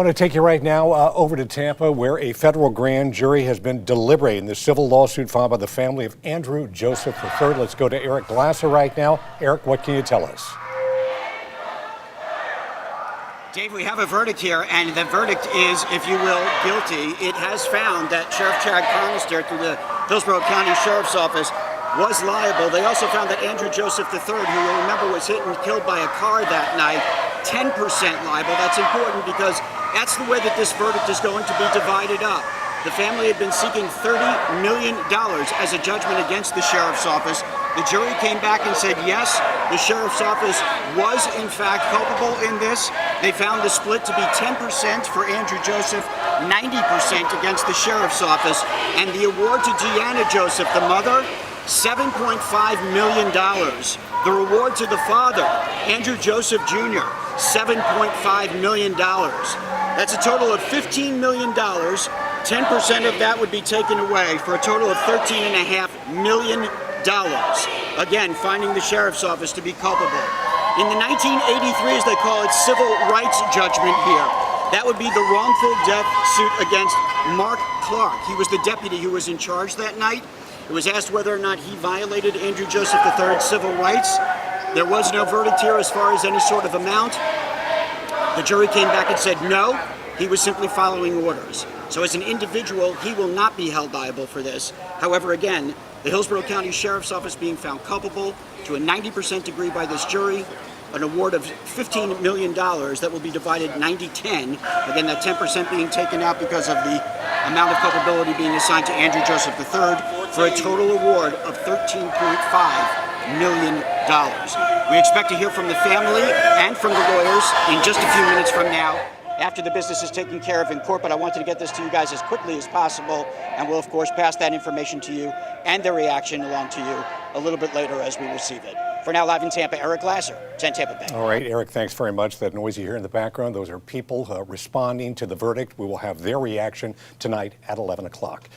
I want to take you right now over to Tampa, where a federal grand jury has been deliberating the civil lawsuit filed by the family of Andrew Joseph III. Let's go to Eric Glasser right now. Eric, what can you tell us? Dave, we have a verdict here, and the verdict is, if you will, guilty. It has found that Sheriff Chad Conister, through the Hillsborough County Sheriff's Office, was liable. They also found that Andrew Joseph III, who you'll remember was hit and killed by a car that night, 10% liable. That's important because that's the way that this verdict is going to be divided up. The family had been seeking $30 million as a judgment against the Sheriff's Office. The jury came back and said, yes, the Sheriff's Office was in fact culpable in this. They found the split to be 10% for Andrew Joseph, 90% against the Sheriff's Office. And the award to Deanna Joseph, the mother, $7.5 million. The reward to the father, Andrew Joseph Jr., $7.5 million. That's a total of $15 million. 10% of that would be taken away for a total of $13.5 million. Again, finding the Sheriff's Office to be culpable. In the 1983, as they call it, civil rights judgment here, that would be the wrongful death suit against Mark Clark. He was the deputy who was in charge that night. It was asked whether or not he violated Andrew Joseph III's civil rights. There was no verdict here as far as any sort of amount. The jury came back and said no, he was simply following orders. So as an individual, he will not be held liable for this. However, again, the Hillsborough County Sheriff's Office being found culpable to a 90% degree by this jury, an award of $15 million that will be divided 90-10. Again, that 10% being taken out because of the amount of culpability being assigned to Andrew Joseph III, for a total award of $13.5 million. We expect to hear from the family and from the lawyers in just a few minutes from now, after the business is taken care of in court. But I wanted to get this to you guys as quickly as possible, and we'll of course pass that information to you and their reaction along to you a little bit later as we receive it. For now, live in Tampa, Eric Glasser, 10 Tampa Bay. All right, Eric, thanks very much. That noise you hear in the background, those are people responding to the verdict. We will have their reaction tonight at 11 o'clock.